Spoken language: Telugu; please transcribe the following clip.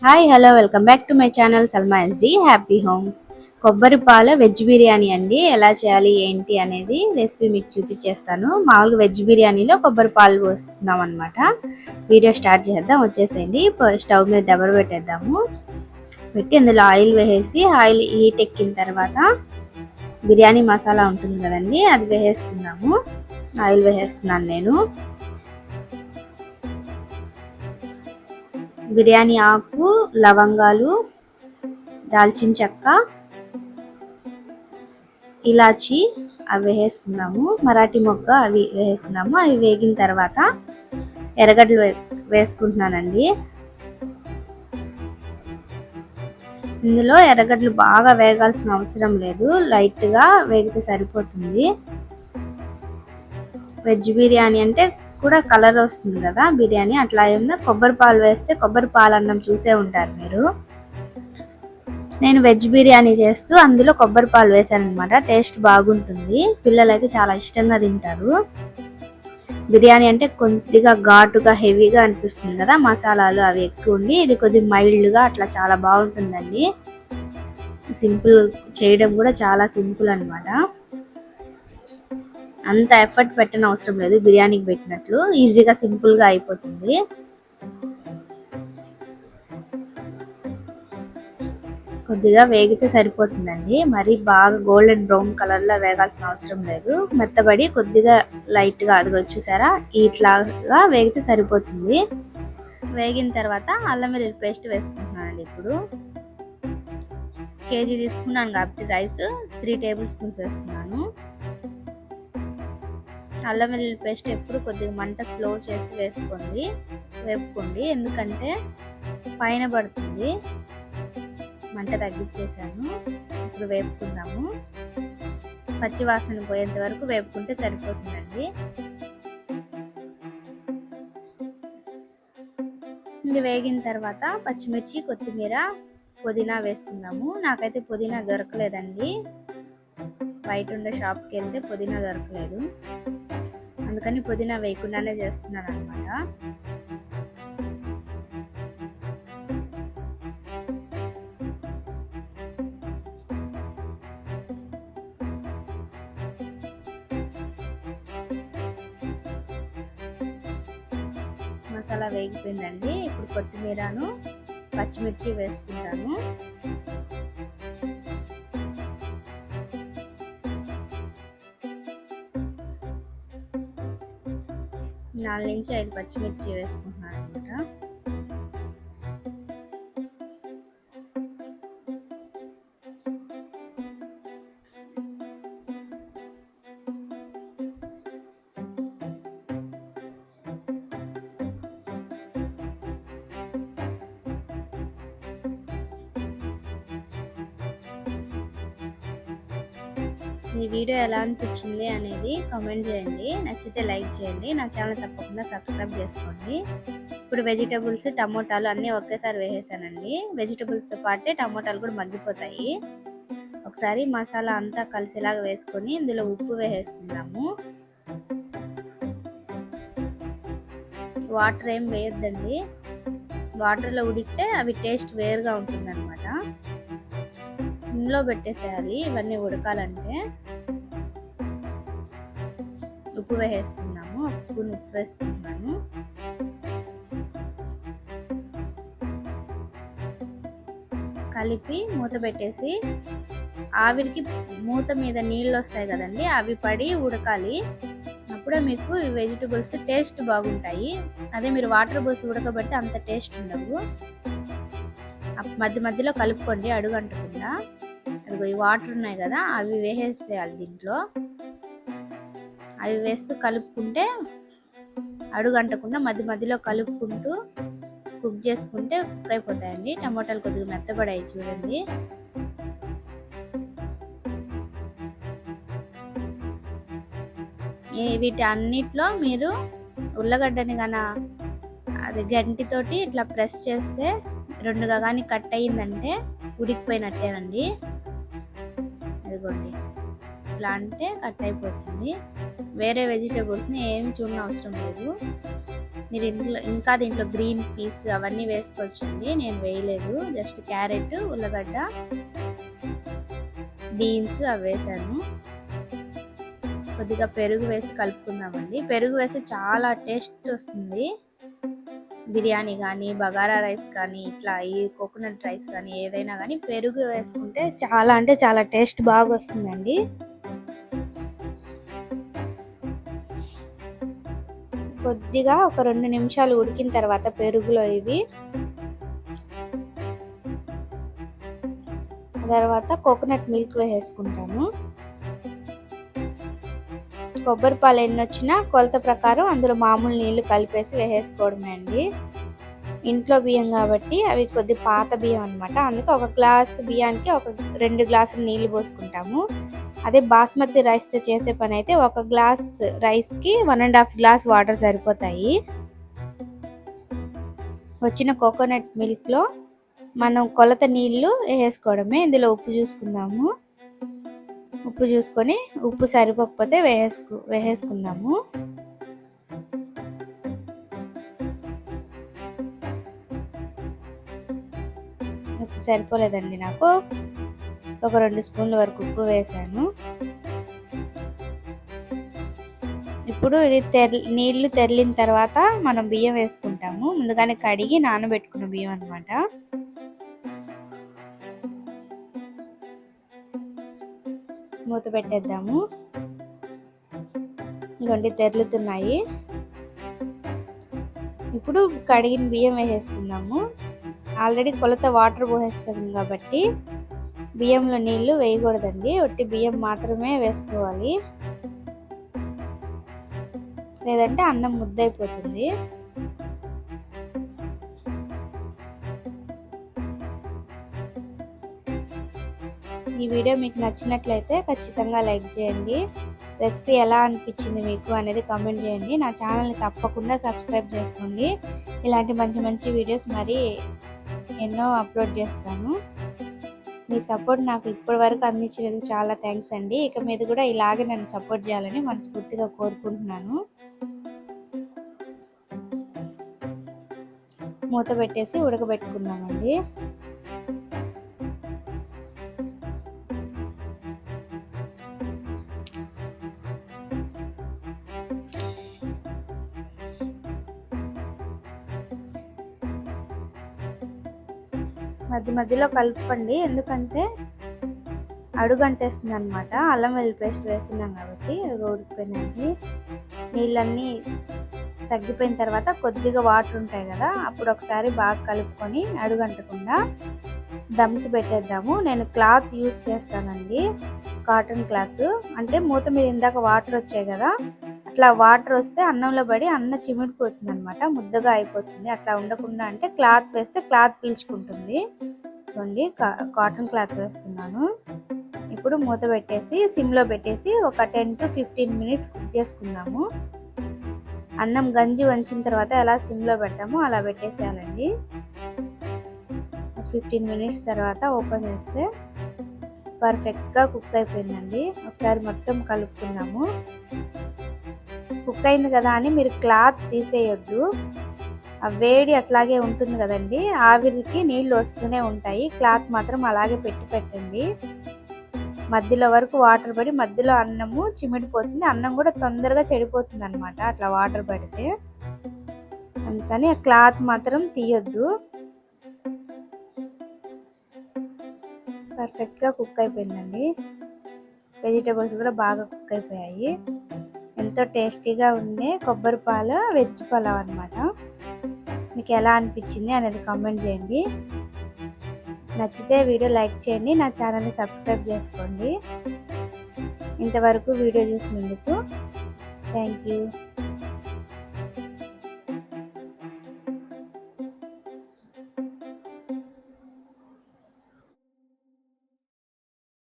Hi hello welcome back to my channel Salma SD happy home. కొబ్బరి పాల వెజ్ బిర్యానీ అండి. ఎలా చేయాలి ఏంటి అనేది రెసిపీ మీకు చూపించేస్తాను. మామూలుగా వెజ్ బిర్యానీలో కొబ్బరి పాలు పోస్తున్నాం అనమాట. వీడియో స్టార్ట్ చేద్దాం, వచ్చేసేయండి. స్టవ్ మీద దబర పెట్టేద్దాము. పెట్టి అందులో ఆయిల్ వేసేసి ఆయిల్ హీట్ ఎక్కిన తర్వాత బిర్యానీ మసాలా ఉంటుంది కదండి, అది వేసేసుకున్నాము. ఆయిల్ వేసేస్తున్నాను నేను. బిర్యానీ ఆకు, లవంగాలు, దాల్చిన చెక్క, ఇలాచి అవి వేసుకున్నాము. మరాఠీ మొగ్గ అవి వేసుకున్నాము. అవి వేగిన తర్వాత ఎర్రగడ్డలు వేసుకుంటున్నానండి. ఇందులో ఎర్రగడ్డలు బాగా వేగాల్సిన అవసరం లేదు, లైట్గా వేగితే సరిపోతుంది. వెజ్ బిర్యానీ అంటే కూడా కలర్ వస్తుంది కదా బిర్యానీ, అట్లా ఏమన్నా కొబ్బరి పాలు వేస్తే కొబ్బరి పాలు అన్నం చూసే ఉంటారు మీరు. నేను వెజ్ బిర్యానీ చేస్తూ అందులో కొబ్బరి పాలు వేసాను అనమాట. టేస్ట్ బాగుంటుంది, పిల్లలు అయితే చాలా ఇష్టంగా తింటారు. బిర్యానీ అంటే కొద్దిగా ఘాటుగా హెవీగా అనిపిస్తుంది కదా, మసాలాలు అవి ఎక్కువ ఉండి, ఇది కొద్దిగా మైల్డ్గా అట్లా చాలా బాగుంటుందండి. సింపుల్ చేయడం కూడా చాలా సింపుల్ అనమాట. అంత ఎఫర్ట్ పెట్టని అవసరం లేదు, బిర్యానీకి పెట్టినట్లు ఈజీగా సింపుల్గా అయిపోతుంది. కొద్దిగా వేగితే సరిపోతుందండి, మరి బాగా గోల్డెన్ బ్రౌన్ కలర్లో వేగాల్సిన అవసరం లేదు. మెత్తబడి కొద్దిగా లైట్గా అదిగో చూసారా, ఇట్లాగా వేగితే సరిపోతుంది. వేగిన తర్వాత అల్లం వెల్లుల్లి పేస్ట్ వేసుకుంటున్నానండి. ఇప్పుడు కేజీ తీసుకున్నాను కాబట్టి రైస్ 3 టేబుల్ స్పూన్స్ వేస్తున్నాను. అల్లం వెల్లుల్లి పేస్ట్ ఎప్పుడు కొద్దిగా మంట స్లో చేసి వేపుకోండి, ఎందుకంటే పైన పడుతుంది. మంట తగ్గించేసాను. ఇప్పుడు వేపుకుందాము. పచ్చి వాసన పోయేంత వరకు వేపుకుంటే సరిపోతుందండి. ఇది వేగిన తర్వాత పచ్చిమిర్చి, కొత్తిమీర, పుదీనా వేసుకుందాము. నాకైతే పుదీనా దొరకలేదండి, బయట ఉండే షాప్కి వెళ్తే పుదీనా దొరకలేదు, అందుకని పుదీనా వేయకుండానే చేస్తున్నాను అనమాట. మసాలా వేగిపోయిందండి. ఇప్పుడు కొత్తిమీరను, పచ్చిమిర్చి వేసుకుంటాను. నాలుగు నుంచి 5 పచ్చిమిర్చి వేసుకుంటున్నాను అనమాట. ఈ వీడియో ఎలా అనిపించింది అనేది కామెంట్ చేయండి. నచ్చితే లైక్ చేయండి. నా ఛానల్ తప్పకుండా సబ్స్క్రైబ్ చేసుకోండి. ఇప్పుడు వెజిటబుల్స్, టమోటాలు అన్నీ ఒకేసారి వేసేసానండి. వెజిటబుల్స్తో పాటే టమోటాలు కూడా మగ్గిపోతాయి. ఒకసారి మసాలా అంతా కలిసేలాగా వేసుకొని ఇందులో ఉప్పు వేసేసుకుందాము. వాటర్ ఏం వేయొద్దండి, వాటర్లో ఉడికితే అవి టేస్ట్ వేరుగా ఉంటుందన్నమాట. సిమ్లో పెట్టేసేయాలి ఇవన్నీ ఉడకాలంటే. ఉప్పు వేసేసుకున్నాము, 1 స్పూన్ ఉప్పు వేసుకుంటున్నాను. కలిపి మూత పెట్టేసి ఆవిరికి మూత మీద నీళ్ళు వస్తాయి కదండి, అవి పడి ఉడకాలి. అప్పుడే మీకు ఈ వెజిటబుల్స్ టేస్ట్ బాగుంటాయి. అదే మీరు వాటర్ పోసి ఉడకబెట్టి అంత టేస్ట్ ఉండవు. మధ్య మధ్యలో కలుపుకోండి అడుగంటకుండా. అదిగో ఈ వాటర్ ఉన్నాయి కదా, అవి వేసేసేయాలి దీంట్లో. అవి వేస్తూ కలుపుకుంటే అడుగంటకుండా మధ్య మధ్యలో కలుపుకుంటూ కుక్ చేసుకుంటే కుక్ అయిపోతాయండి. టమోటాలు కొద్దిగా మెత్తబడాయి చూడండి. వీటి అన్నిట్లో మీరు ఉల్లగడ్డని అది గంటితోటి ఇట్లా ప్రెస్ చేస్తే 2గా కానీ కట్ అయ్యిందంటే ఉడికిపోయినట్టేనండి. అదిగోండి, ఇట్లా అంటే కట్ అయిపోతుంది. వేరే వెజిటేబుల్స్ని ఏమి చూడని అవసరం లేదు. మీరు ఇంకా దీంట్లో గ్రీన్ పీస్ అవన్నీ వేసుకోవచ్చండి. నేను వేయలేదు, జస్ట్ క్యారెట్, ఉల్లగడ్డ, బీన్స్ అవి వేసాను. కొద్దిగా పెరుగు వేసి కలుపుకుందామండి. పెరుగు వేసి చాలా టేస్ట్ వస్తుంది. బిర్యానీ కానీ, బగారా రైస్ కానీ, ఇట్లా ఈ కోకోనట్ రైస్ కానీ ఏదైనా కానీ పెరుగు వేసుకుంటే చాలా అంటే చాలా టేస్ట్ బాగా వస్తుందండి. కొద్దిగా ఒక 2 నిమిషాలు ఉడికిన తర్వాత పెరుగులో ఇవి తర్వాత కోకోనట్ మిల్క్ వేసేసుకుంటాను. కొబ్బరి పాలు ఎన్ని వచ్చినా కొలత ప్రకారం అందులో మామూలు నీళ్లు కలిపేసి వేసేసుకోవడమే అండి. ఇంట్లో బియ్యం కాబట్టి అవి కొద్ది పాత బియ్యం అనమాట. అందుకే ఒక గ్లాస్ బియ్యానికి ఒక 2 గ్లాసులు నీళ్లు పోసుకుంటాము. అదే బాస్మతి రైస్తో చేసే పని అయితే ఒక గ్లాస్ రైస్కి 1.5 గ్లాస్ వాటర్ సరిపోతాయి. వచ్చిన కోకోనట్ మిల్క్లో మనం కొలత నీళ్లు వేసుకోవడమే. ఇందులో ఉప్పు చూసుకుందాము. ఉప్పు చూసుకొని ఉప్పు సరిపోకపోతే వేసేసుకుందాము. ఉప్పు సరిపోలేదండి నాకు, ఒక 2 స్పూన్ల వరకు ఉప్పు వేసాను. ఇప్పుడు ఇది నీళ్లు తెరిలిన తర్వాత మనం బియ్యం వేసుకుంటాము. ముందుగానే కడిగి నానబెట్టుకున్న బియ్యం అన్నమాట. మూత పెట్టేద్దాము. ఇవన్నీ తెరులుతున్నాయి. ఇప్పుడు కడిగిన బియ్యం వేసేసుకుందాము. ఆల్రెడీ కొలత వాటర్ పోసేస్తాం కాబట్టి బియ్యంలో నీళ్లు వేయకూడదండి, ఒట్టి బియ్యం మాత్రమే వేసుకోవాలి, లేదంటే అన్నం ముద్దైపోతుంది. ఈ వీడియో మీకు నచ్చినట్లయితే ఖచ్చితంగా లైక్ చేయండి. రెసిపీ ఎలా అనిపించింది మీకు అనేది కామెంట్ చేయండి. నా ఛానల్ని తప్పకుండా సబ్స్క్రైబ్ చేసుకోండి. ఇలాంటి మంచి మంచి వీడియోస్ మరి ఎన్నో అప్లోడ్ చేస్తాను. మీ సపోర్ట్ నాకు ఇప్పటి వరకు అందించినందుకు చాలా థ్యాంక్స్ అండి. ఇక మీద కూడా ఇలాగే నన్ను సపోర్ట్ చేయాలని మనస్ఫూర్తిగా కోరుకుంటున్నాను. మూత పెట్టేసి ఉడకబెట్టుకుందామండి. మధ్య మధ్యలో కలుపుకోండి, ఎందుకంటే అడుగంటేస్తుంది అనమాట. అల్లం వెల్లుల్లి పేస్ట్ వేస్తున్నాం కాబట్టి అది ఉడికిపోయిందండి. నీళ్ళన్నీ తగ్గిపోయిన తర్వాత కొద్దిగా వాటర్ ఉంటాయి కదా, అప్పుడు ఒకసారి బాగా కలుపుకొని అడుగంటకుండా దమ్కి పెట్టేద్దాము. నేను క్లాత్ యూస్ చేస్తానండి, కాటన్ క్లాత్. అంటే మూత మీద ఇందాక వాటర్ వచ్చాయి కదా, అట్లా వాటర్ వస్తే అన్నంలో పడి అన్నం చిమిడిపోతుంది అనమాట, ముద్దగా అయిపోతుంది. అట్లా ఉండకుండా అంటే క్లాత్ వేస్తే క్లాత్ పీల్చుకుంటుంది. చూడండి, కాటన్ క్లాత్ వేస్తున్నాను. ఇప్పుడు మూత పెట్టేసి సిమ్లో పెట్టేసి ఒక 10 to 15 మినిట్స్ కుక్ చేసుకుందాము. అన్నం గంజి వంచిన తర్వాత ఎలా సిమ్లో పెడతామో అలా పెట్టేసేయాలండి. 15 మినిట్స్ తర్వాత ఓపెన్ చేస్తే పర్ఫెక్ట్గా కుక్ అయిపోయిందండి. ఒకసారి మొత్తం కలుపుకుందాము. కుక్ అయింది కదా అని మీరు క్లాత్ తీసేయొద్దు, ఆ వేడి అట్లాగే ఉంటుంది కదండి, ఆవిరికి నీళ్ళు వస్తూనే ఉంటాయి. క్లాత్ మాత్రం అలాగే పెట్టండి. మధ్యలో వరకు వాటర్ పడి మధ్యలో అన్నము చిమిడిపోతుంది, అన్నం కూడా తొందరగా చెడిపోతుంది అనమాట అట్లా వాటర్ పడితే. అందుకని ఆ క్లాత్ మాత్రం తీయొద్దు. పర్ఫెక్ట్గా కుక్ అయిపోయిందండి. వెజిటేబుల్స్ కూడా బాగా కుక్ అయిపోయాయి. ఎంతో టేస్టీగా ఉండే కొబ్బరి పాల వెజ్ పలావ్ అనమాట. మీకు ఎలా అనిపించింది అనేది కామెంట్ చేయండి. నచ్చితే వీడియో లైక్ చేయండి, నా ఛానల్ని సబ్స్క్రైబ్ చేసుకోండి. ఇంతవరకు వీడియో చూసినందుకు థ్యాంక్ యూ.